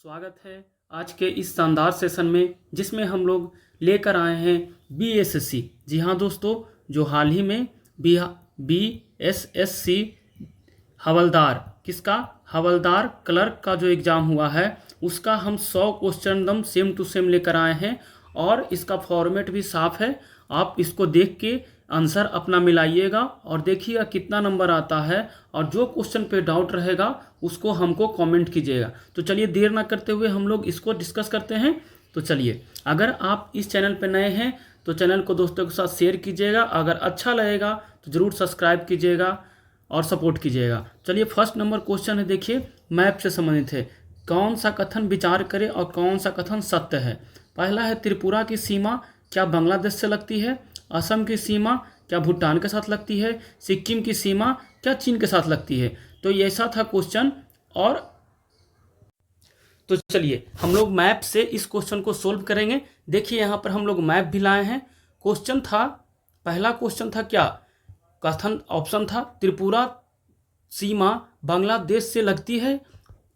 स्वागत है आज के इस शानदार सेशन में जिसमें हम लोग लेकर आए हैं बीएसएससी। जी हाँ दोस्तों, जो हाल ही में बीएसएससी हवलदार हवलदार क्लर्क का जो एग्ज़ाम हुआ है उसका हम 100 क्वेश्चन एकदम सेम टू सेम लेकर आए हैं और इसका फॉर्मेट भी साफ है। आप इसको देख के आंसर अपना मिलाइएगा और देखिएगा कितना नंबर आता है, और जो क्वेश्चन पे डाउट रहेगा उसको हमको कमेंट कीजिएगा। तो चलिए देर ना करते हुए हम लोग इसको डिस्कस करते हैं। तो चलिए, अगर आप इस चैनल पे नए हैं तो चैनल को दोस्तों के साथ शेयर कीजिएगा, अगर अच्छा लगेगा तो ज़रूर सब्सक्राइब कीजिएगा और सपोर्ट कीजिएगा। चलिए, फर्स्ट नंबर क्वेश्चन है, देखिए मैप से संबंधित है। कौन सा कथन विचार करे और कौन सा कथन सत्य है। पहला है, त्रिपुरा की सीमा क्या बांग्लादेश से लगती है। असम की सीमा क्या भूटान के साथ लगती है। सिक्किम की सीमा क्या चीन के साथ लगती है। तो ये ऐसा था क्वेश्चन। और तो चलिए हम लोग मैप से इस क्वेश्चन को सोल्व करेंगे। देखिए यहाँ पर हम लोग मैप भी लाए हैं। क्वेश्चन था, पहला क्वेश्चन था क्या, कथन ऑप्शन था त्रिपुरा सीमा बांग्लादेश से लगती है।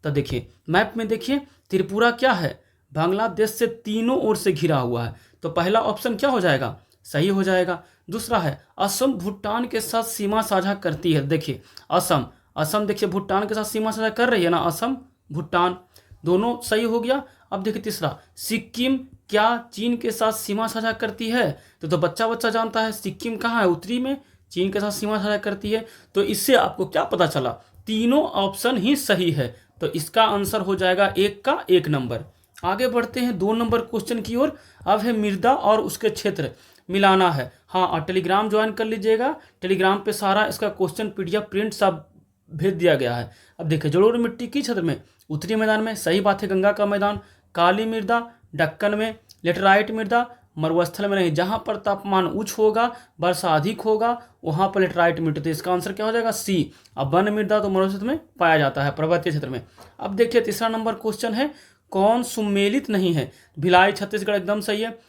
तो देखिए मैप में देखिए त्रिपुरा क्या है, बांग्लादेश से तीनों ओर से घिरा हुआ है। तो पहला ऑप्शन क्या हो जाएगा, सही हो जाएगा। दूसरा है, असम भूटान के साथ सीमा साझा करती है। देखिए असम देखिए भूटान के साथ सीमा साझा कर रही है ना, असम भूटान, दोनों सही हो गया। अब देखिए तीसरा, सिक्किम क्या चीन के साथ सीमा साझा करती है। तो बच्चा जानता है सिक्किम कहाँ है, उत्तरी में, चीन के साथ सीमा साझा करती है। तो इससे आपको क्या पता चला, तीनों ऑप्शन ही सही है। तो इसका आंसर हो जाएगा 1 का 1 नंबर। आगे बढ़ते हैं 2 नंबर क्वेश्चन की ओर। अब है मृदा और उसके क्षेत्र मिलाना है। हाँ, और टेलीग्राम ज्वाइन कर लीजिएगा। टेलीग्राम पे सारा इसका क्वेश्चन पीडीएफ प्रिंट सब भेज दिया गया है। अब देखिए, जलोढ़ मिट्टी की क्षेत्र में, उत्तरी मैदान में, सही बात है, गंगा का मैदान। काली मृदा दक्कन में, लेटराइट मृदा मरुस्थल में नहीं, जहाँ पर तापमान उच्च होगा, वर्षा अधिक होगा, वहाँ पर लेटराइट मिट्टी। तो इसका आंसर क्या हो जाएगा, सी। अब वन मृदा तो मरुस्थल में पाया जाता है, पर्वतीय क्षेत्र में। अब देखिए तीसरा नंबर क्वेश्चन है, कौन सुमेलित नहीं है। भिलाई छत्तीसगढ़ एकदम सही है।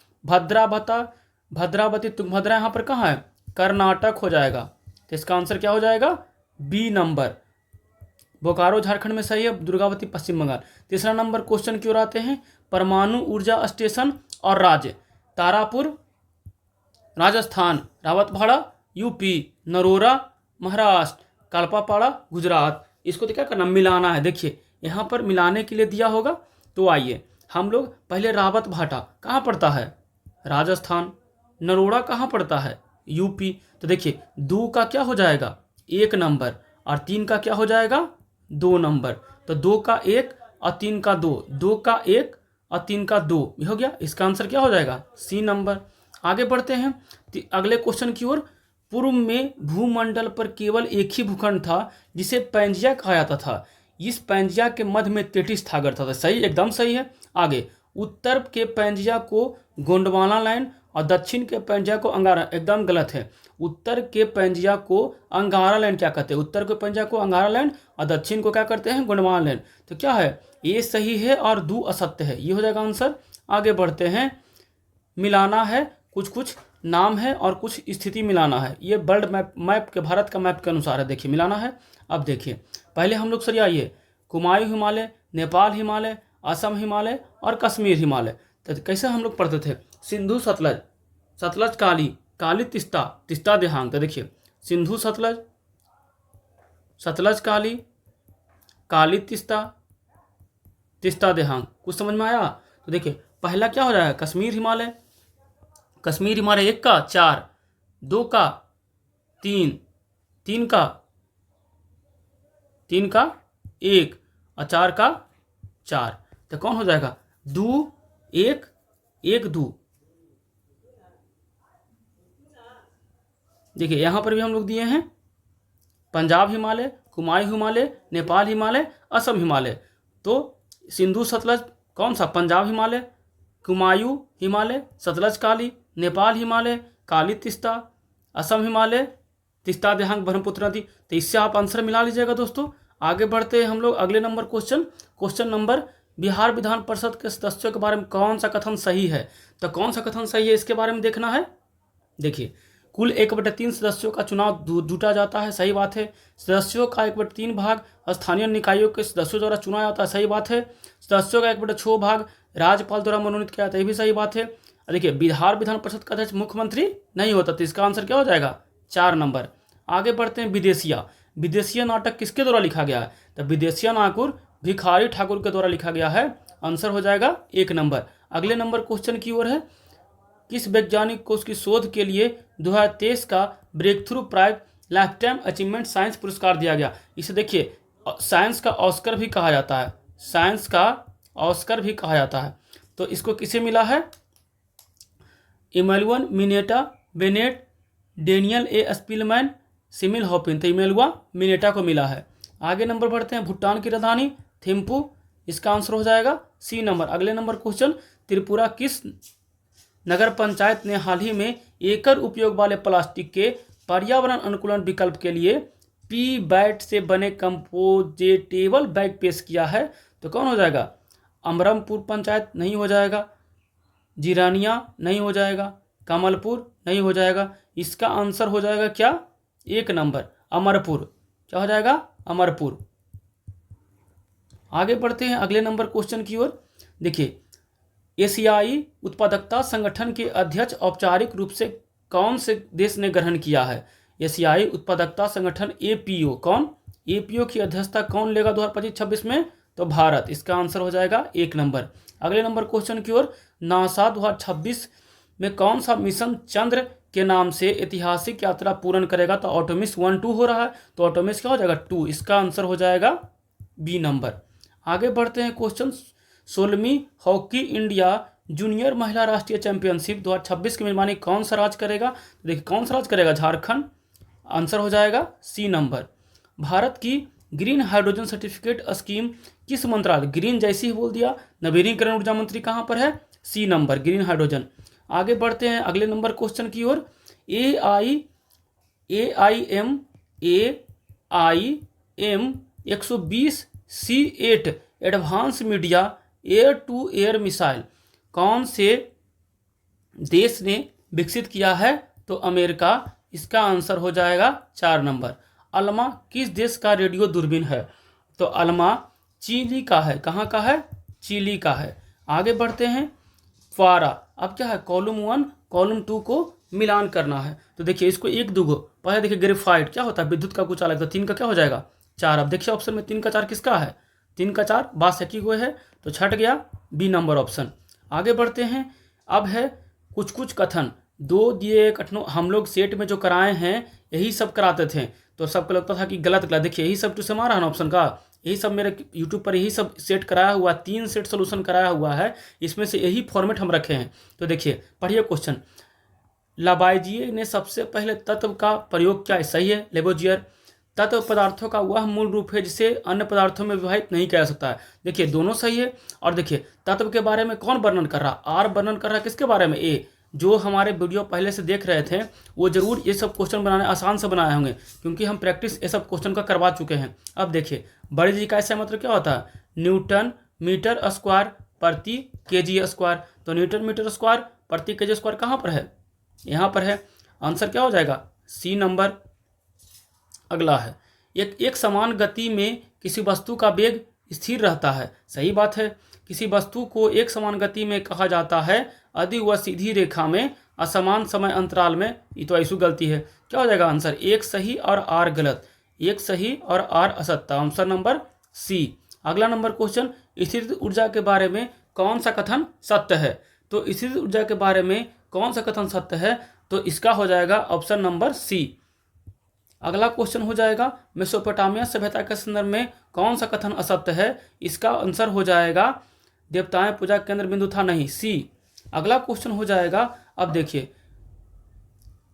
भद्रावती तुंगभद्रा यहाँ पर कहाँ है, कर्नाटक हो जाएगा। तो इसका आंसर क्या हो जाएगा, बी नंबर। बोकारो झारखंड में सही है, दुर्गावती पश्चिम बंगाल। तीसरा नंबर क्वेश्चन की ओर आते हैं, परमाणु ऊर्जा स्टेशन और राज्य, तारापुर राजस्थान, रावतभाड़ा यूपी, नरोरा महाराष्ट्र, कालपापाड़ा गुजरात। इसको तो क्या करना, मिलाना है। देखिए यहाँ पर मिलाने के लिए दिया होगा। तो आइए हम लोग पहले, रावतभाटा कहाँ पड़ता है, राजस्थान। नरोड़ा कहाँ पड़ता है, यूपी। तो देखिए 2 का क्या हो जाएगा, 1 नंबर, और 3 का क्या हो जाएगा, 2 नंबर। तो 2 का 1 और 3 का 2, 2 का 1 और 3 का 2 हो गया। इसका आंसर क्या हो जाएगा, सी नंबर। आगे बढ़ते हैं अगले क्वेश्चन की ओर। पूर्व में भूमंडल पर केवल एक ही भूखंड था जिसे पैंजिया कहा जाता था। इस पैंजिया के मध्य में तेटिस सागर था। सही, एकदम सही है। आगे, उत्तर के पैंजिया को गोंडवाना लैंड और दक्षिण के पैंजिया को अंगारा, एकदम गलत है। उत्तर के पैंजिया को अंगारा लैंड क्या कहते हैं, उत्तर के पैंजिया को अंगारा लैंड और दक्षिण को क्या करते हैं, गोंडवाना लैंड। तो क्या है, ए सही है और 2 असत्य है, ये हो जाएगा आंसर। आगे बढ़ते हैं, मिलाना है, कुछ नाम है और कुछ स्थिति मिलाना है। ये वर्ल्ड मैप के, भारत का मैप के अनुसार है। देखिए मिलाना है। अब देखिए पहले हम लोग सरियाइए, कुमायूं हिमालय, नेपाल हिमालय, असम हिमालय और कश्मीर हिमालय। तो कैसे हम लोग पढ़ते थे, सिंधु सतलज, सतलज काली, काली तिस्ता, तिस्ता देहांग। तो देखिए सिंधु सतलज, सतलज काली, काली तिस्ता, तिस्ता देहांग। कुछ समझ में आया। तो देखिए पहला क्या हो जाएगा, कश्मीर हिमालय। कश्मीर हिमालय 1 का 4, 2 का 3, 3 का 1 और 4 का 4। तो कौन हो जाएगा, 2 1 1 2। देखिए यहाँ पर भी हम लोग दिए हैं, पंजाब हिमालय, कुमायूं हिमालय, नेपाल हिमालय, असम हिमालय। तो सिंधु सतलज कौन सा, पंजाब हिमालय, कुमायूं हिमालय, सतलज काली, नेपाल हिमालय, काली तिस्ता, असम हिमालय, तिस्ता देहांग ब्रह्मपुत्र नदी। तो इससे आप आंसर मिला लीजिएगा दोस्तों। आगे बढ़ते हैं हम लोग अगले number question number, Bihar Vidhan Parishad के सदस्यों के बारे में कौन सा कथन सही है। तो कौन सा कथन सही है इसके बारे में देखना है। देखिए कुल 1/3 सदस्यों का चुनाव जुटा जाता है, सही बात है। सदस्यों का 1/3 भाग स्थानीय निकायों के सदस्यों द्वारा चुना जाता है, सही बात है। सदस्यों का 1/6 भाग राज्यपाल द्वारा मनोनीत किया जाता है, ये भी सही बात है। देखिए बिहार विधान परिषद का अध्यक्ष मुख्यमंत्री नहीं होता, तो इसका आंसर क्या हो जाएगा 4 नंबर। आगे बढ़ते हैं विदेशिया। विदेशिया नाटक किसके द्वारा लिखा गया है, तो विदेशिया नाटक भिखारी ठाकुर के द्वारा लिखा गया है, आंसर हो जाएगा 1 नंबर। अगले नंबर क्वेश्चन की ओर है, किस वैज्ञानिक को उसकी शोध के लिए 2023 का breakthrough prize lifetime achievement science पुरस्कार दिया गया। इसे देखिए साइंस का ऑस्कर भी कहा जाता है, साइंस का ऑस्कर भी कहा जाता है। तो इसको किसे मिला है, इमैनुअल मिनेटा बेनेट, डेनियल ए स्पिलमैन, सिमिल हॉपिन, तो इमैनुअल मिनेटा को मिला है। आगे नंबर बढ़ते हैं, भूटान की राजधानी थिम्पू, इसका आंसर हो जाएगा सी नंबर। अगले नंबर क्वेश्चन, त्रिपुरा किस नगर पंचायत ने हाल ही में एकल उपयोग वाले प्लास्टिक के पर्यावरण अनुकूलन विकल्प के लिए पी बैट से बने कंपोजेटेबल बैग पेश किया है, तो कौन हो जाएगा, अमरमपुर पंचायत नहीं हो जाएगा, जिरानिया नहीं हो जाएगा, कमलपुर नहीं हो जाएगा, इसका आंसर हो जाएगा क्या 1 नंबर अमरपुर, क्या हो जाएगा अमरपुर। आगे बढ़ते हैं अगले नंबर क्वेश्चन की ओर। देखिए एशियाई उत्पादकता संगठन के अध्यक्ष औपचारिक रूप से कौन से देश ने ग्रहण किया है, एशियाई उत्पादकता संगठन एपीओ, कौन, एपीओ की अध्यक्षता कौन लेगा 2025-26 में, तो भारत, इसका आंसर हो जाएगा 1 नंबर। अगले नंबर क्वेश्चन की ओर, नासा 2026 में कौन सा मिशन चंद्र के नाम से ऐतिहासिक यात्रा पूर्ण करेगा, तो ऑटोमिस 1-2 हो रहा है, तो ऑटोमिस क्या हो जाएगा 2, इसका आंसर हो जाएगा बी नंबर। आगे बढ़ते हैं क्वेश्चन, 16वीं हॉकी इंडिया जूनियर महिला राष्ट्रीय चैंपियनशिप 2026 की मेजबानी कौन सा राज्य करेगा, तो देखिए कौन सा राज्य करेगा, झारखंड, आंसर हो जाएगा सी नंबर। भारत की ग्रीन हाइड्रोजन सर्टिफिकेट स्कीम किस मंत्रालय, ग्रीन जैसे ही बोल दिया, नवीनीकरण ऊर्जा मंत्री कहाँ पर है, सी नंबर ग्रीन हाइड्रोजन। आगे बढ़ते हैं अगले नंबर क्वेश्चन की ओर, AIM 120 C8 advance media air to air missile कौन से देश ने विकसित किया है, तो अमेरिका, इसका आंसर हो जाएगा 4 नंबर। अल्मा किस देश का रेडियो दूरबीन है, तो अल्मा चिली का है, कहाँ का है, चिली का है। आगे बढ़ते हैं, फारा, अब क्या है, कॉलम 1 कॉलम 2 को मिलान करना है, तो देखिए इसको 1 2 पहले देखिए ग्रेफाइट क्या होता है, विद्युत का कुछ अलग, तो 3 का क्या हो जाएगा 4। अब देखिए ऑप्शन में 3 का 4 किसका है, 3 का 4 बासकी को है, तो छट गया बी नंबर ऑप्शन। आगे बढ़ते हैं, अब है कुछ कुछ कथन, 2 दिए कथनों हम लोग सेट में जो कराए हैं यही सब कराते थे, तो सबको लगता था कि गलत गलत, देखिए यही सब टू हमारा है ना ऑप्शन का, यही सब मेरे यूट्यूब पर यही सब सेट कराया हुआ, 3 सेट सोल्यूशन कराया हुआ है, इसमें से यही फॉर्मेट हम रखे हैं। तो देखिए पढ़िए क्वेश्चन, लावाइजिए ने सबसे पहले तत्व का प्रयोग किया, सही है लेबोजियर। तत्व पदार्थों का वह मूल रूप है जिसे अन्य पदार्थों में विभाजित नहीं किया जा सकता है, देखिए दोनों सही है। और देखिए तत्व के बारे में कौन वर्णन कर रहा, आर वर्णन कर रहा है किसके बारे में, ए। जो हमारे वीडियो पहले से देख रहे थे वो जरूर ये सब क्वेश्चन बनाने आसान से बनाए होंगे, क्योंकि हम प्रैक्टिस ये सब क्वेश्चन का करवा चुके हैं। अब देखिए बड़ी जी का ऐसा मतलब क्या होता है, न्यूटन मीटर स्क्वायर प्रति केजी स्क्वायर, तो न्यूटन मीटर स्क्वायर प्रति केजी स्क्वायर कहाँ पर है, यहाँ पर है, आंसर क्या हो जाएगा सी नंबर। अगला है, एक समान गति में किसी वस्तु का वेग स्थिर रहता है, सही बात है। किसी वस्तु को एक समान गति में कहा जाता है यदि वह सीधी रेखा में असमान समय अंतराल में, ये तो ऐसी गलती है, क्या हो जाएगा आंसर, 1 सही और आर गलत, 1 सही और आर असत्य, आंसर नंबर सी। अगला नंबर क्वेश्चन, स्थिर ऊर्जा के बारे में कौन सा कथन सत्य है, तो स्थिर ऊर्जा के बारे में कौन सा कथन सत्य है, तो इसका हो जाएगा ऑप्शन नंबर सी। अगला क्वेश्चन हो जाएगा, मेसोपोटामिया सभ्यता के संदर्भ में कौन सा कथन असत्य है, इसका आंसर हो जाएगा देवताएं पूजा केंद्र बिंदु था, नहीं, सी। अगला क्वेश्चन हो जाएगा, अब देखिए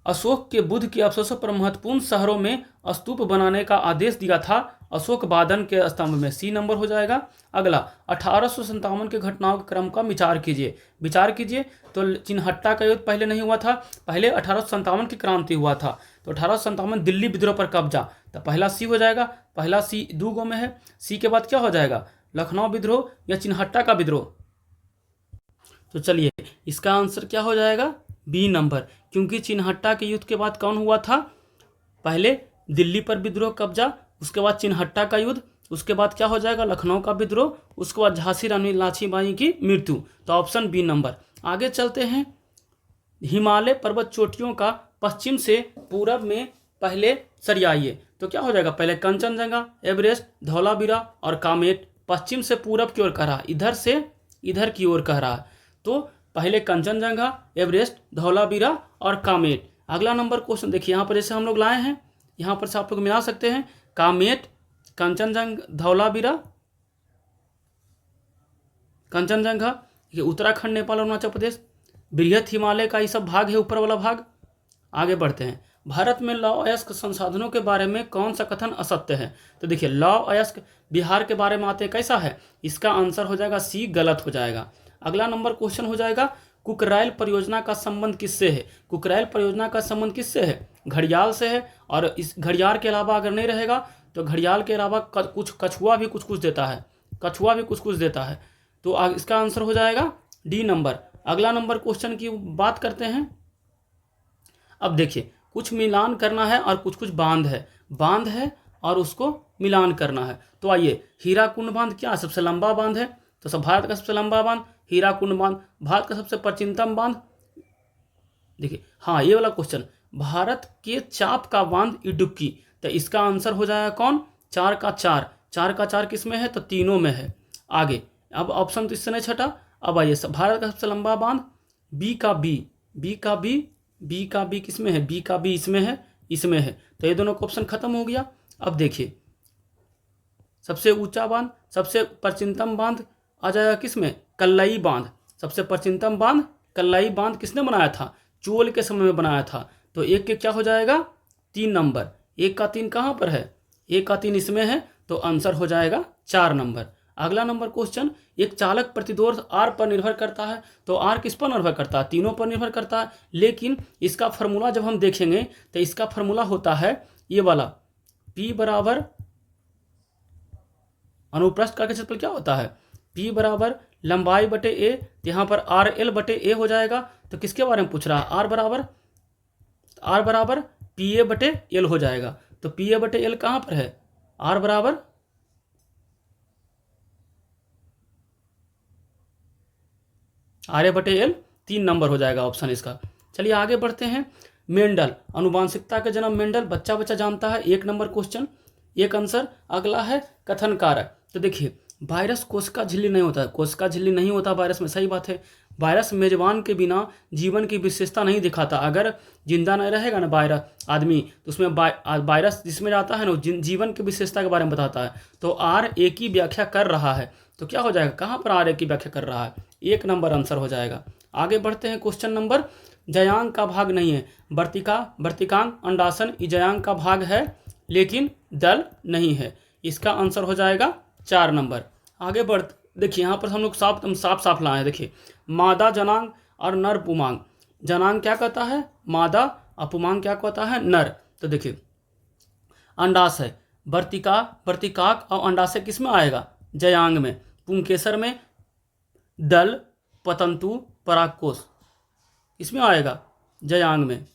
अशोक के बुद्ध के अवशेषों पर महत्वपूर्ण शहरों में स्तूप बनाने का आदेश दिया था अशोक वादन के स्तंभ में, सी नंबर हो जाएगा। अगला 1857 के घटनाओं के क्रम का विचार कीजिए, तो चिन्हट्टा का युद्ध पहले नहीं हुआ था, पहले 1857 की क्रांति हुआ था, तो 1857 दिल्ली विद्रोह पर कब्जा, तो पहला सी हो जाएगा, पहला सी 2 गो में है, सी के बाद क्या हो जाएगा, लखनऊ विद्रोह या चिन्हट्टा का विद्रोह। तो चलिए इसका आंसर क्या हो जाएगा बी नंबर, क्योंकि चिन्हट्टा के युद्ध के बाद कौन हुआ था? पहले दिल्ली पर विद्रोह कब्जा, उसके बाद चिन्हट्टा का युद्ध, उसके बाद क्या हो जाएगा? लखनऊ का विद्रोह, उसके बाद झांसी रानी लक्ष्मीबाई की मृत्यु। तो ऑप्शन बी नंबर। आगे चलते हैं। हिमालय पर्वत चोटियों का पश्चिम से पूरब में पहले सरियाइए। तो क्या हो जाएगा? पहले कंचनजंगा, एवरेस्ट, धौलावीरा और कामेट। पश्चिम से पूरब की ओर कह रहा, इधर से इधर की ओर कह रहा। तो पहले कंचनजंगा, एवरेस्ट, धौलावीरा और कामेट। अगला नंबर क्वेश्चन देखिए, यहाँ पर जैसे हम लोग लाए हैं, यहाँ पर से आप लोग मिला सकते हैं कामेट, कंचनजंगा, धौलावीरा, कंचनजंगा, ये उत्तराखंड, नेपाल, अरुणाचल प्रदेश, बृहत हिमालय का ये सब भाग है, ऊपर वाला भाग। आगे बढ़ते हैं। भारत में लौह अयस्क संसाधनों के बारे में कौन सा कथन असत्य है? तो देखिए, लौह अयस्क बिहार के बारे में आते हैं, कैसा है? इसका आंसर हो जाएगा सी, गलत हो जाएगा। अगला नंबर क्वेश्चन हो जाएगा, कुकराइल परियोजना का संबंध किससे है? कुकराइल परियोजना का संबंध किससे है? घड़ियाल से है। और इस घड़ियाल के अलावा अगर नहीं रहेगा तो घड़ियाल के अलावा कुछ कछुआ भी कुछ कुछ देता है, कछुआ भी कुछ कुछ देता है। तो इसका आंसर हो जाएगा डी नंबर। अगला नंबर क्वेश्चन की बात करते हैं। अब देखिए, कुछ मिलान करना है और कुछ कुछ बांध है और उसको मिलान करना है। तो आइए, हीराकुंड बांध क्या सबसे लंबा बांध है? तो सब भारत का सबसे लंबा बांध हीराकुंड बांध। भारत का सबसे प्राचीनतम बांध, देखिए हाँ ये वाला क्वेश्चन, भारत के चाप का बांध इडुक्की। तो इसका आंसर हो जाएगा कौन? 4 का 4। 4 का 4 किस में है? तो तीनों में है। आगे अब ऑप्शन तो इससे नहीं छटा। अब आइए, भारत का सबसे लंबा बांध बी का बी किस में है? बी का बी इसमें है। तो ये दोनों का ऑप्शन खत्म हो गया। अब देखिए, सबसे ऊंचा बांध, सबसे प्राचीनतम बांध आ जाएगा किस में? कल्लई बांध। सबसे प्राचीनतम बांध कल्लई बांध किसने बनाया था? चोल के समय में बनाया था। तो एक के क्या हो जाएगा? 3 नंबर। 1 का 3 कहाँ पर है? 1 का 3 इसमें है, तो आंसर हो जाएगा 4 नंबर। अगला नंबर क्वेश्चन, एक चालक प्रतिरोध R पर निर्भर करता है। तो R किस पर निर्भर करता है? तीनों पर निर्भर करता है। लेकिन इसका फॉर्मूला जब हम देखेंगे तो इसका फॉर्मूला होता है ये वाला, P बराबर अनुप्रस्थ का क्षेत्रफल क्या होता है? P बराबर लंबाई बटे A। यहाँ पर RL बटे A हो जाएगा। तो किसके बारे में पूछ रहा है? R बराबर PA बटे L हो जाएगा। तो PA बटे L कहाँ पर है? R बराबर RA बटे L 3 नंबर हो जाएगा ऑप्शन इसका। चलिए आगे बढ़ते हैं। मेंडल, अनुवांशिकता के जन्म मेंडल, बच्चा जानता है। 1 नंबर क्वेश्चन, एक आंसर। अगला है कथन कारक। तो देखिए, वायरस कोशिका झिल्ली नहीं होता है, कोशिका झिल्ली नहीं होता वायरस में, सही बात है। वायरस मेजबान के बिना जीवन की विशेषता नहीं दिखाता। अगर जिंदा नहीं रहेगा ना वायरस आदमी, तो उसमें वायरस जिसमें जाता है ना जीवन की विशेषता के बारे में बताता है। तो RA की व्याख्या कर रहा है। तो क्या हो जाएगा? कहाँ पर RA की व्याख्या कर रहा है? 1 नंबर आंसर हो जाएगा। आगे बढ़ते हैं। क्वेश्चन नंबर, जयांग का भाग नहीं है। वर्तिकांग, अंडासन ये जयांग का भाग है लेकिन दल नहीं है। इसका आंसर हो जाएगा 4 नंबर। आगे बढ़, देखिए यहाँ पर हम लोग साफ लाए हैं। देखिए, मादा जनांग और नर पुमांग। जनांग क्या कहता है? मादा, और पुमांग क्या कहता है? नर। तो देखिए, अंडाशय, वर्तिकाक और अंडाशय किस में आएगा? जयांग में। पुंकेसर में, दल, पतंतु, परागकोश इसमें आएगा जयांग में,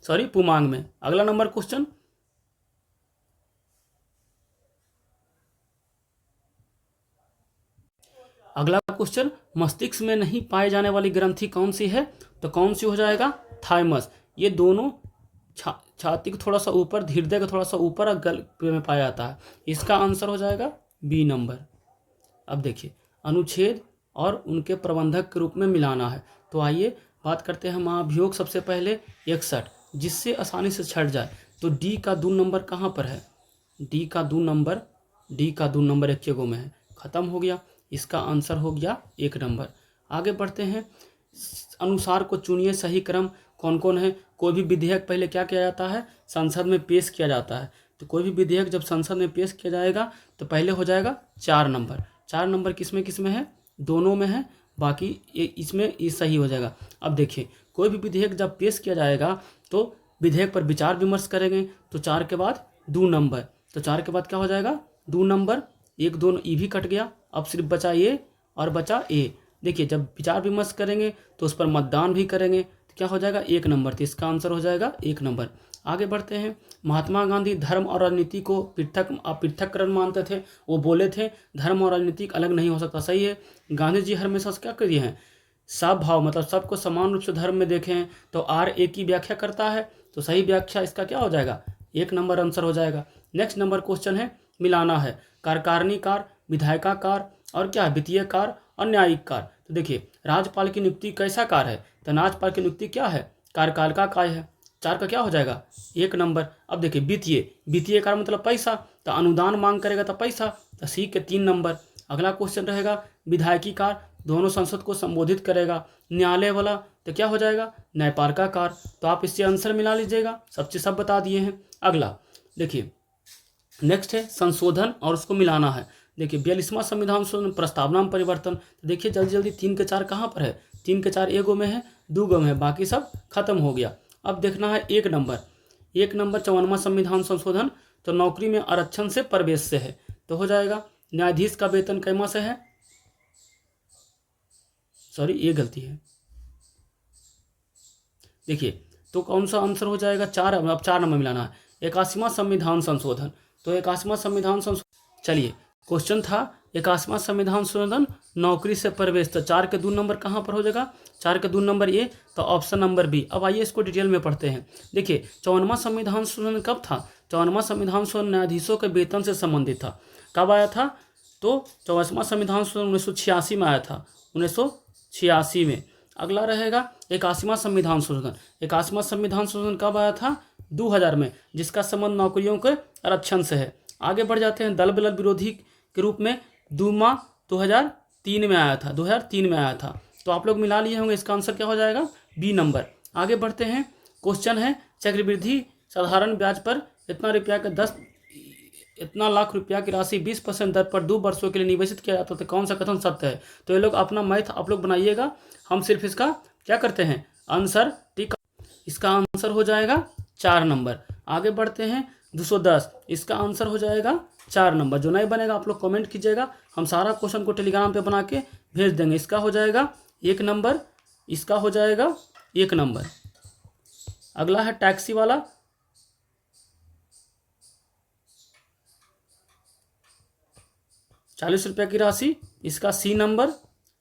सॉरी पुमांग में। अगला नंबर क्वेश्चन, अगला क्वेश्चन, मस्तिष्क में नहीं पाए जाने वाली ग्रंथि कौन सी है? तो कौन सी हो जाएगा? थाइमस। ये दोनों छाती को थोड़ा सा ऊपर, हृदय को थोड़ा सा ऊपर और गल में पाया जाता है। इसका आंसर हो जाएगा बी नंबर। अब देखिए, अनुच्छेद और उनके प्रबंधक के रूप में मिलाना है। तो आइए बात करते हैं महाभियोग। सबसे पहले 61, जिससे आसानी से छट जाए। तो डी का 2 नंबर कहाँ पर है? डी का 2 नंबर 1 गो में है। खत्म हो गया। इसका आंसर हो गया 1 नंबर। आगे बढ़ते हैं। अनुसार को चुनिए, सही क्रम कौन कौन है? कोई भी विधेयक पहले क्या किया जाता है? संसद में पेश किया जाता है। तो कोई भी विधेयक जब संसद में पेश किया जाएगा तो पहले हो जाएगा 4 नंबर। 4 नंबर किसमें है? दोनों में है, बाकी इसमें ये सही हो जाएगा। अब देखिए, कोई भी विधेयक जब पेश किया जाएगा तो विधेयक पर विचार विमर्श करेंगे। तो 4 के बाद 2 नंबर, तो 4 के बाद क्या हो जाएगा? 2 नंबर। 1 2 ई भी कट गया। अब सिर्फ बचा ए और बचा ए। देखिए जब विचार विमर्श करेंगे तो उस पर मतदान भी करेंगे तो क्या हो जाएगा 1 नंबर। तो इसका आंसर हो जाएगा 1 नंबर। आगे बढ़ते हैं। महात्मा गांधी धर्म और राजनीति को पृथककरण मानते थे। वो बोले थे धर्म और राजनीति अलग नहीं हो सकता। सही है। गांधी जी हमेशा क्या किए हैं, सब भाव मतलब सबको समान रूप से धर्म में देखे हैं। तो आर ए की व्याख्या करता है, तो सही व्याख्या इसका क्या हो जाएगा 1 नंबर आंसर हो जाएगा। नेक्स्ट नंबर क्वेश्चन है मिलाना है कार्यकारिणी कार, विधायिका और क्या वित्तीय कार और न्यायिक कार। तो देखिए राज्यपाल की नियुक्ति कैसा कार है, तो राज्यपाल की नियुक्ति क्या है कार्यकाल का काय है। 4 का क्या हो जाएगा 1 नंबर। अब देखिए वित्तीय कार मतलब पैसा, तो अनुदान मांग करेगा तो पैसा, तो सी के 3 नंबर। अगला क्वेश्चन रहेगा विधायिकी कार, दोनों संसद को संबोधित करेगा। न्यायालय वाला तो क्या हो जाएगा न्यायपालिका कार। तो आप इससे आंसर मिला लीजिएगा, सब चीज सब बता दिए हैं। अगला देखिए नेक्स्ट है संशोधन और उसको मिलाना है। देखिए 42वां संविधान संशोधन प्रस्तावना में परिवर्तन। तो देखिए जल्दी जल्दी 3 के 4 कहाँ पर है, 3 के 4 एगो में है, 2 गो में है, बाकी सब खत्म हो गया। अब देखना है 1 नंबर। 1 नंबर 54वां संविधान संशोधन, तो नौकरी में आरक्षण से प्रवेश से है, तो हो जाएगा न्यायाधीश का वेतन कैमा से है, सॉरी ये गलती है। देखिए तो कौन सा आंसर हो जाएगा 4। अब 4 नंबर मिलाना है 81वां संविधान संशोधन। तो 81वां संविधान संशोधन, चलिए क्वेश्चन था 81वां संविधान संशोधन नौकरी से प्रवेश, तो 4 के 2 नंबर कहाँ पर हो जाएगा 4 के 2 नंबर ए, तो ऑप्शन नंबर बी। अब आइए इसको डिटेल में पढ़ते हैं। देखिए 54वां संविधान संशोधन कब था, 54वां संविधान संशोधन न्यायाधीशों के वेतन से संबंधित था। कब आया था, तो 54वां संविधान संशोधन 1986 में आया था, 1986 में। अगला रहेगा 81वां संविधान संशोधन। 81वां संविधान संशोधन कब आया था 2000 में, जिसका संबंध नौकरियों के आरक्षण से है। आगे बढ़ जाते हैं। दल बदल विरोधी के रूप में दूमा 2003 में आया था, 2003 में आया था। तो आप लोग मिला लिए होंगे, इसका आंसर क्या हो जाएगा बी नंबर। आगे बढ़ते हैं। क्वेश्चन है चक्रवृद्धि साधारण ब्याज पर इतना लाख रुपया की राशि 20% दर पर 2 वर्षों के लिए निवेशित किया जाता था, कौन सा कथन सत्य है। तो ये लोग अपना मैथ आप लोग बनाइएगा, हम सिर्फ इसका क्या करते हैं आंसर टिक। इसका आंसर हो जाएगा 4 नंबर। आगे बढ़ते हैं 210, इसका आंसर हो जाएगा 4 नंबर। जो नहीं बनेगा आप लोग कमेंट कीजिएगा, हम सारा क्वेश्चन को टेलीग्राम पे बना के भेज देंगे। इसका हो जाएगा 1 नंबर, इसका हो जाएगा 1 नंबर। अगला है टैक्सी वाला, 40 रुपये की राशि, इसका सी नंबर।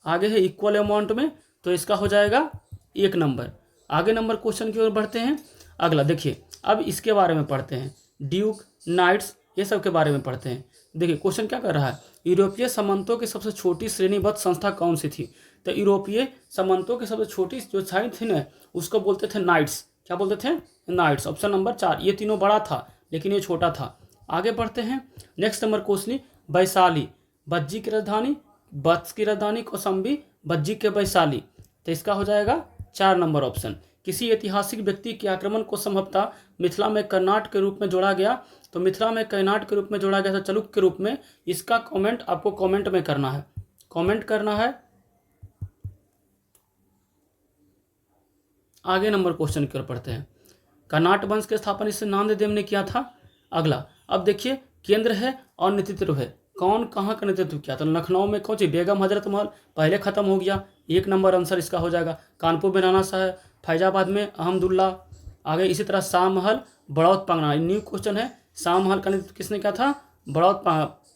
आगे है इक्वल अमाउंट में, तो इसका हो जाएगा 1 नंबर। आगे नंबर क्वेश्चन की ओर बढ़ते हैं। अगला देखिए अब इसके बारे में पढ़ते हैं, ड्यूक नाइट्स ये सब के बारे में पढ़ते हैं। देखिए क्वेश्चन क्या कर रहा है, यूरोपीय सामंतों की सबसे छोटी श्रेणीबद्ध संस्था कौन सी थी। तो यूरोपीय सामंतों की सबसे छोटी जो साइन थी ना उसको बोलते थे नाइट्स। क्या बोलते थे नाइट्स। Option number 4। ये तीनों बड़ा था लेकिन ये छोटा था। आगे बढ़ते हैं। Next number question, Vaishali Bhajji की राजधानी, वत्स की राजधानी कौशाम्बी, भज्जी के वैशाली। तो इसका हो जाएगा 4 नंबर ऑप्शन। किसी ऐतिहासिक व्यक्ति के आक्रमण को संभवतः मिथिला में कर्नाट के रूप में जोड़ा गया। तो मिथिला में कर्नाट के रूप में जोड़ा गया था चालुक्य के रूप में। इसका कमेंट आपको कमेंट में करना है, कमेंट करना है। आगे नंबर क्वेश्चन की ओर पढ़ते हैं। कर्नाट वंश के स्थापना इससे नामदेव ने किया था। अगला अब देखिए केंद्र है और नेतृत्व है, कौन कहाँ का नेतृत्व किया। तो लखनऊ में कौन सी बेगम हजरत महल पहले खत्म हो गया, 1 नंबर आंसर इसका हो जाएगा। कानपुर में राणा साहब, फैजाबाद में अहमदुल्ला। आगे इसी तरह शाह महल, बड़ौत परगना। न्यू क्वेश्चन है, शाह महल का नेतृत्व किसने किया था, बड़ौत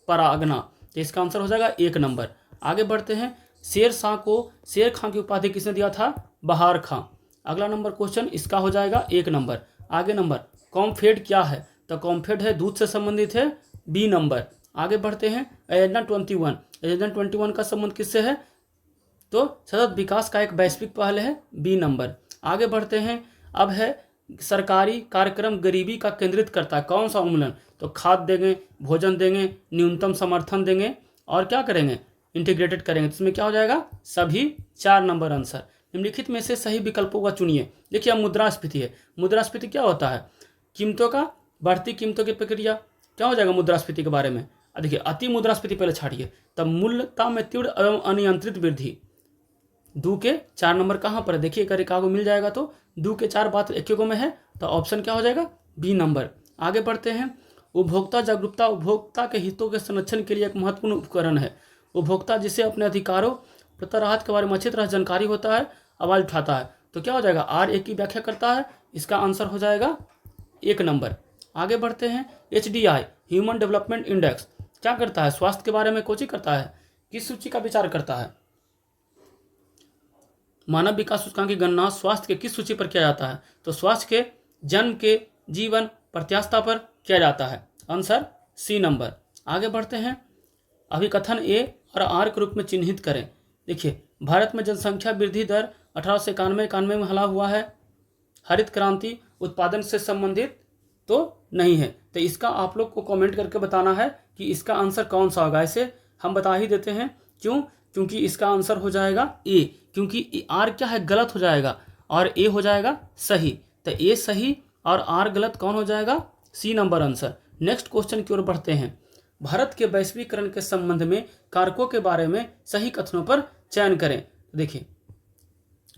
परगना। तो इसका आंसर हो जाएगा 1 नंबर। आगे बढ़ते हैं। शेर शाह को शेर खां की उपाधि किसने दिया था, बहार खां। अगला नंबर क्वेश्चन इसका हो जाएगा 1 नंबर। आगे नंबर कॉम्फेड क्या है, तो कॉम्फेड है दूध से संबंधित है, बी नंबर। आगे बढ़ते हैं। एजेंडा 21, एजेंडा 21 का संबंध किससे है, तो सतत विकास का एक वैश्विक पहल है, बी नंबर। आगे बढ़ते हैं। अब है सरकारी कार्यक्रम गरीबी का केंद्रित करता है, कौन सा उन्मूलन। तो खाद देंगे, भोजन देंगे, न्यूनतम समर्थन देंगे और क्या करेंगे इंटीग्रेटेड करेंगे। तो इसमें क्या हो जाएगा सभी 4 नंबर आंसर। निम्नलिखित में से सही विकल्पों का चुनिए। देखिए अब मुद्रास्फीति है। मुद्रास्फीति क्या होता है, कीमतों का बढ़ती कीमतों की प्रक्रिया। क्या हो जाएगा मुद्रास्फीति के बारे में, देखिए अति मुद्रास्फीति पहले छाड़िए, तब मूल्यता में तीव्र एवं अनियंत्रित वृद्धि। 2 के 4 नंबर कहाँ पर है, देखिए अगर एक आगो मिल जाएगा तो 2 के 4 बात एक में है, तो ऑप्शन क्या हो जाएगा बी नंबर। आगे बढ़ते हैं। उपभोक्ता जागरूकता उपभोक्ता के हितों के संरक्षण के लिए एक महत्वपूर्ण उपकरण है। उपभोक्ता जिसे अपने अधिकारों प्रत्याहृत के बारे में अच्छी तरह जानकारी होता है, आवाज़ उठाता है। तो क्या हो जाएगा, R1 की व्याख्या करता है, इसका आंसर हो जाएगा 1 नंबर। आगे बढ़ते हैं, HDI ह्यूमन डेवलपमेंट इंडेक्स क्या करता है, स्वास्थ्य के बारे में कोची करता है, किस सूची का विचार करता है। मानव विकास सूचकांक की गणना स्वास्थ्य के किस सूची पर किया जाता है, तो स्वास्थ्य के जन्म के जीवन प्रत्याशा पर किया जाता है, आंसर C नंबर। आगे बढ़ते हैं, अभिकथन A और R के रूप में चिन्हित करें। देखिए, भारत में जनसंख्या वृद्धि दर 1891 में हला हुआ है, हरित क्रांति उत्पादन से संबंधित तो नहीं है। तो इसका आप लोग को कमेंट करके बताना है कि इसका आंसर कौन सा होगा। ऐसे हम बता ही देते हैं, क्यों, क्योंकि इसका आंसर हो जाएगा A, क्योंकि R क्या है, गलत हो जाएगा और A हो जाएगा सही। तो A सही और R गलत, कौन हो जाएगा, C number answer. Next question की ओर बढ़ते हैं, भारत के वैश्वीकरण के संबंध में कारकों के बारे में सही कथनों पर चयन करें। देखिए,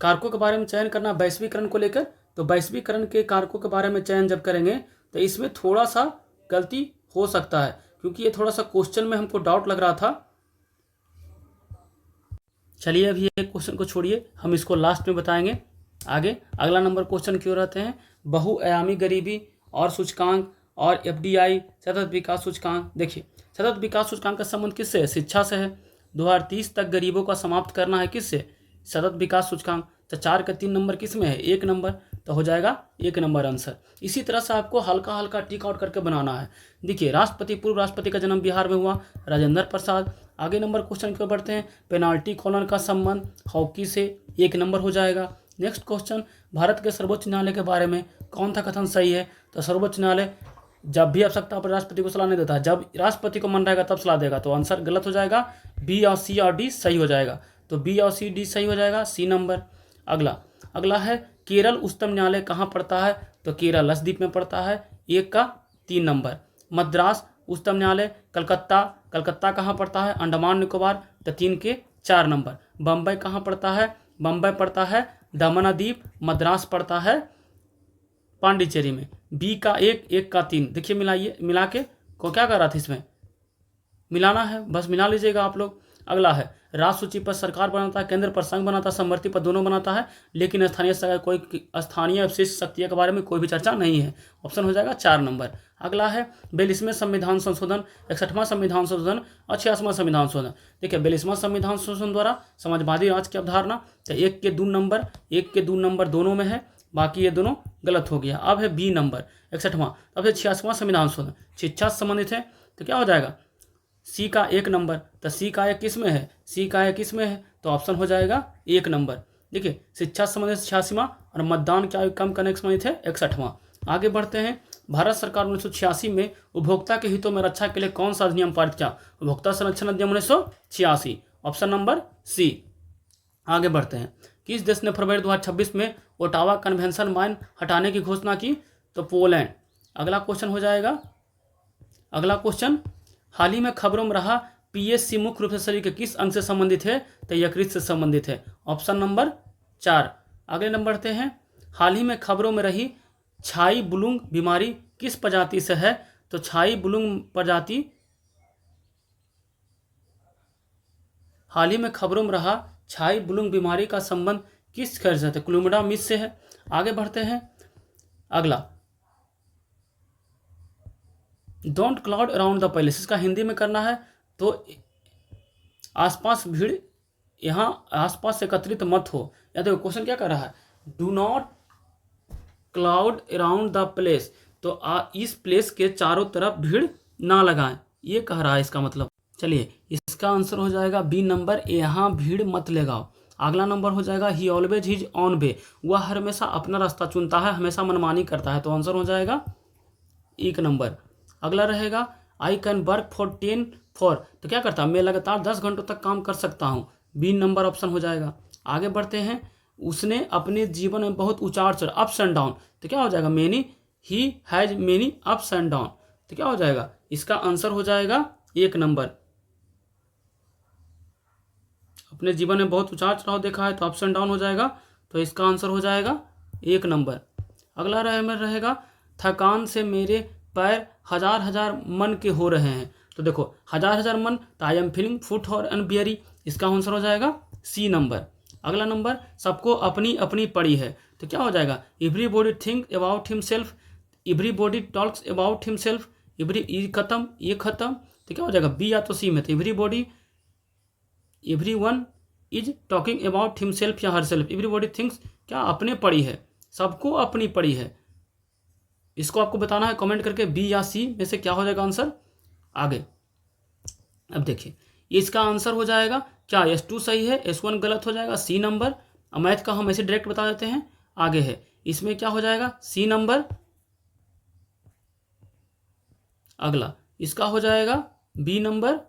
कारकों के बारे में चयन करना वैश्वीकरण को लेकर, तो वैश्वीकरण के कारकों के बारे में चयन जब करेंगे तो इसमें थोड़ा सा गलती हो सकता है, क्योंकि ये थोड़ा सा क्वेश्चन में हमको डाउट लग रहा था। चलिए अभी ये क्वेश्चन को छोड़िए, हम इसको लास्ट में बताएंगे। आगे अगला नंबर क्वेश्चन की ओर आते हैं, बहुआयामी गरीबी और सूचकांक और FDI सतत विकास सूचकांक। देखिए, सतत विकास सूचकांक का संबंध किससे है, शिक्षा से है। 2030 तक गरीबों का समाप्त करना है किससे, सतत विकास सूचकांक। तो 4 का 3 नंबर किस में है, 1 नंबर, तो हो जाएगा 1 नंबर आंसर। इसी तरह से आपको हल्का हल्का टिक आउट करके बनाना है। देखिए, राष्ट्रपति पूर्व राष्ट्रपति का जन्म बिहार में हुआ, राजेंद्र प्रसाद। आगे नंबर क्वेश्चन की ओर बढ़ते हैं, पेनाल्टी कॉर्नर का संबंध हॉकी से, 1 नंबर हो जाएगा। नेक्स्ट क्वेश्चन, भारत के सर्वोच्च न्यायालय के बारे में कौन सा कथन सही है, तो सर्वोच्च न्यायालय जब भी आवश्यकता पर राष्ट्रपति को सलाह नहीं देता, जब राष्ट्रपति को मन रहेगा तब सलाह देगा, तो आंसर गलत हो जाएगा। B और C और D सही हो जाएगा, तो B और C D सही हो जाएगा, C नंबर। अगला है, केरल उच्चतम न्यायालय कहाँ पड़ता है, तो केरल लक्षद्वीप में पड़ता है, 1 का 3 नंबर। मद्रास उच्चतम न्यायालय कलकत्ता कहाँ पड़ता है, अंडमान निकोबार, तो 3 के 4 नंबर। बम्बई कहाँ पड़ता है, बम्बई पड़ता है दमन और दीव, मद्रास पड़ता है पांडिचेरी में। B का 1 का 3, देखिए मिला के को क्या कर रहा था, इसमें मिलाना है, बस मिला लीजिएगा आप लोग। अगला है, राज्य सूची पर सरकार बनाता है, केंद्र पर संघ बनाता है, समवर्ती पर दोनों बनाता है, लेकिन स्थानीय विशेष शक्तियों के बारे में कोई भी चर्चा नहीं है, ऑप्शन हो जाएगा 4 नंबर। अगला है, 42वें संविधान संशोधन, 61वां संविधान संशोधन और 86वां संविधान संशोधन। देखिए, 42वां संविधान संशोधन द्वारा समाजवादी राज्य की अवधारणा, तो 1 के 2 नंबर दोनों में है, बाकी ये दोनों गलत हो गया। अब है B नंबर 61वां, अब है 86वां संविधान संशोधन, शिक्षा से संबंधित है, तो क्या हो जाएगा, C का 1 नंबर। तो C का 1 किस में है, C का 1 किस में है, तो ऑप्शन हो जाएगा 1 नंबर। देखिए, शिक्षा से संबंधित 86वां और मतदान की आयु कम करने के संबंधित है 61वां। आगे बढ़ते हैं, भारत सरकार 1986 में उपभोक्ता के हितों में रक्षा के लिए कौन सा अधिनियम पारित किया, उपभोक्ता संरक्षण अधिनियम 1986, ऑप्शन नंबर C। आगे बढ़ते हैं, किस देश ने फरवरी 2026 में ओटावा कन्वेंशन माइन हटाने की घोषणा की, तो पोलैंड। अगला क्वेश्चन हो जाएगा, अगला क्वेश्चन, हाल ही में खबरों में रहा PSC मुख्य रूप से शरीर के किस अंग से संबंधित है, तो यकृत से संबंधित है, ऑप्शन नंबर 4। अगले नंबर बढ़ते हैं, हाल ही में खबरों में रही छाई बुलुंग बीमारी किस प्रजाति से है, तो छाई बुलुंग प्रजाति, हाल ही में खबरों में रहा छाई बुलुंग बीमारी का संबंध किस खैर से है, तो क्लूमिडा मिस से है। आगे बढ़ते हैं, अगला, don't cloud around the palace, इसका हिंदी में करना है, तो आसपास भीड़, यहाँ आसपास एकत्रित मत हो। या देखो क्वेश्चन क्या कर रहा है, do not cloud around the place, तो इस प्लेस के चारों तरफ भीड़ ना लगाएं, ये कह रहा है इसका मतलब। चलिए, इसका आंसर हो जाएगा B नंबर, यहाँ भीड़ मत लगाओ। अगला नंबर हो जाएगा, ही ऑलवेज हिज ऑन वे, वह हमेशा अपना रास्ता चुनता है, हमेशा मनमानी करता है, तो आंसर हो जाएगा 1 नंबर। अगला रहेगा, I can work for 10 for, तो क्या करता है, मैं लगातार 10 घंटों तक काम कर सकता हूँ, B नंबर ऑप्शन हो जाएगा। आगे बढ़ते हैं, उसने अपने जीवन में बहुत उतार चढ़ाव, अप्स एंड डाउन, तो क्या हो जाएगा, many he has many ups and down, तो क्या हो जाएगा, इसका आंसर हो जाएगा 1 नंबर। अपने जीवन में बहुत उतार चढ़ाव देखा है, तो अप्स एंड डाउन हो जाएगा, तो इसका आंसर हो जाएगा 1 नंबर। अगला रहेगा, थकान से मेरे पैर हजार मन के हो रहे हैं, तो देखो हजार मन, तो आई एम फीलिंग फुट और अनबियरी, इसका आंसर हो जाएगा सी नंबर। अगला नंबर, सबको अपनी अपनी पड़ी है, तो क्या हो जाएगा, everybody think about himself, everybody talks about himself, ये खत्म, ये खत्म, तो क्या हो जाएगा, बी या तो सी में, तो everybody, everyone is talking about himself या हरसेल्फ, एवरीबॉडी थिंक्स, क्या अपने पड़ी है, सबको अपनी पड़ी है। इसको आपको बताना है कमेंट करके, बी या सी में से क्या हो जाएगा आंसर। आगे अब देखिए, इसका आंसर हो जाएगा क्या, S2 सही है, S1 गलत हो जाएगा, सी नंबर। मैथ का हम ऐसे डायरेक्ट बता देते हैं। आगे है, इसमें क्या हो जाएगा, सी नंबर। अगला इसका हो जाएगा बी नंबर।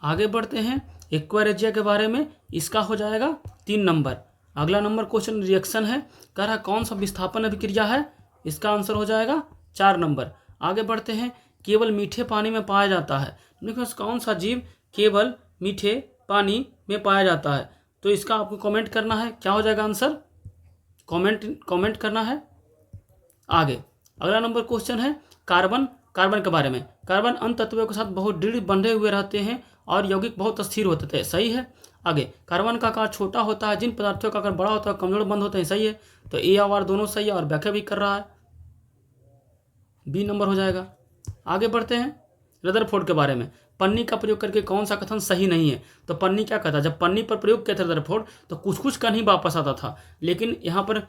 आगे बढ़ते हैं, एक्वारेजिया के बारे में, इसका हो जाएगा 3 नंबर। अगला नंबर क्वेश्चन रिएक्शन है, कह रहा कौन सा विस्थापन अभिक्रिया है, इसका आंसर हो जाएगा 4 नंबर। आगे बढ़ते हैं, केवल मीठे पानी में पाया जाता है, देखो कौन सा जीव केवल मीठे पानी में पाया जाता है, तो इसका आपको कमेंट करना है, क्या हो जाएगा आंसर, कमेंट करना है। आगे अगला नंबर क्वेश्चन है, कार्बन के बारे में, कार्बन अन्य तत्वों के साथ बहुत दृढ़ बंधे हुए रहते हैं और यौगिक बहुत अस्थिर होते थे, सही है। आगे कार्बन का आकार छोटा होता है, जिन पदार्थों का आकार बड़ा होता है कमजोर बंद होते हैं, सही है। तो ए और आर दोनों सही है और व्याख्या भी कर रहा है, बी नंबर हो जाएगा। आगे बढ़ते हैं, रदरफोर्ड के बारे में, पन्नी का प्रयोग करके कौन सा कथन सही नहीं है, तो पन्नी क्या कहता है, जब पन्नी पर प्रयोग किया था रदरफोर्ड तो कुछ कुछ कण ही वापस आता था, लेकिन यहाँ पर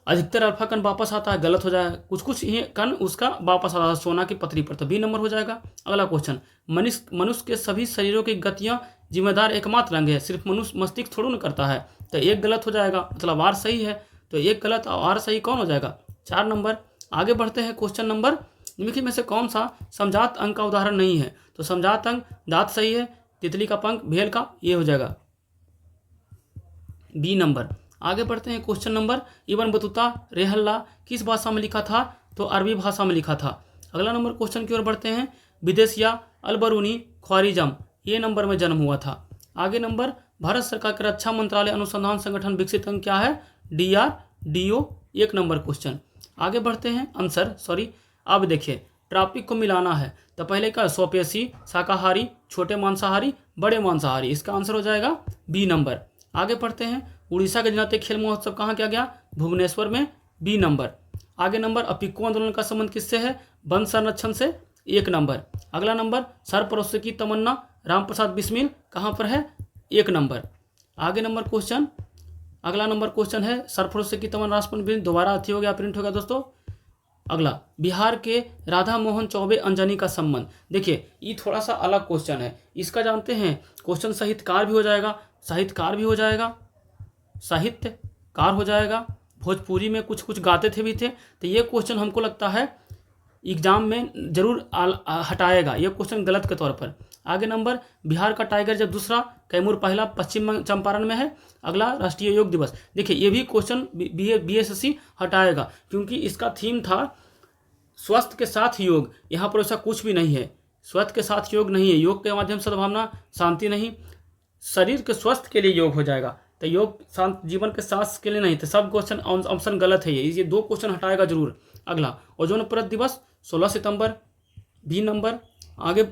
अधिकतर अल्फा कण वापस आता है, गलत हो जाएगा, कुछ कुछ ही कण उसका वापस आता है सोना की पतरी पर, तो बी नंबर हो जाएगा। अगला क्वेश्चन, मनुष्य के सभी शरीरों की गतियां जिम्मेदार एकमात्र अंग है, सिर्फ मनुष्य मस्तिष्क थोड़ा न करता है, तो एक गलत हो जाएगा, मतलब आर सही है, तो एक गलत और आर सही कौन हो जाएगा, 4 नंबर। आगे बढ़ते हैं, क्वेश्चन नंबर, निम्नलिखित में से कौन सा समजात अंग का उदाहरण नहीं है, तो समजात अंग दांत सही है, तितली का पंख, भेल का, ये हो जाएगा बी नंबर। आगे बढ़ते हैं, क्वेश्चन नंबर, इब्न बतूता रेहल्ला किस भाषा में लिखा था, तो अरबी भाषा में लिखा था। अगला नंबर क्वेश्चन की ओर बढ़ते हैं, विदेशिया अलबरूनी ख्वारिजम ये नंबर में जन्म हुआ था। आगे नंबर, भारत सरकार के रक्षा मंत्रालय अनुसंधान संगठन विकसित अंग क्या है, DRDO, 1 नंबर क्वेश्चन। आगे बढ़ते हैं, अब देखिए ट्रॉपिक को मिलाना है, तो पहले का स्वपेशी, शाकाहारी, छोटे मांसाहारी, बड़े मांसाहारी, इसका आंसर हो जाएगा बी नंबर। आगे बढ़ते हैं, उड़ीसा के जनजातीय खेल महोत्सव कहाँ किया गया, भुवनेश्वर में, बी नंबर। आगे नंबर, अपिको आंदोलन का संबंध किससे है, वन संरक्षण से, 1 नंबर। अगला नंबर, सरफरोशी की तमन्ना रामप्रसाद बिस्मिल कहाँ पर है, 1 नंबर। आगे नंबर क्वेश्चन, अगला नंबर क्वेश्चन है, सरफरोशी की तमन्ना राष्ट्रपति दोबारा अथी हो गया, प्रिंट हो गया दोस्तों। अगला, बिहार के राधा मोहन चौबे अंजनी का संबंध, देखिए ये थोड़ा सा अलग क्वेश्चन है, इसका जानते हैं क्वेश्चन साहित्यकार भी हो जाएगा, साहित्यकार हो जाएगा, भोजपुरी में कुछ कुछ गाते थे भी थे, तो ये क्वेश्चन हमको लगता है एग्जाम में जरूर हटाएगा, ये क्वेश्चन गलत के तौर पर। आगे नंबर, बिहार का टाइगर जब दूसरा, कैमूर पहला, पश्चिम चंपारण में है। अगला, राष्ट्रीय योग दिवस, देखिए ये भी क्वेश्चन BSSC हटाएगा, क्योंकि इसका थीम था स्वास्थ्य के साथ योग, यहाँ पर ऐसा कुछ भी नहीं है, स्वास्थ्य के साथ योग नहीं है, योग के माध्यम से सद्भावना, शांति नहीं, शरीर के स्वास्थ्य के लिए योग हो जाएगा, तो योग शांत जीवन के स्वास्थ्य के लिए नहीं, तो सब क्वेश्चन ऑप्शन गलत है, ये 2 क्वेश्चन हटाएगा जरूर। अगला, ओजोन परत दिवस 16 सितंबर, बी नंबर। आगे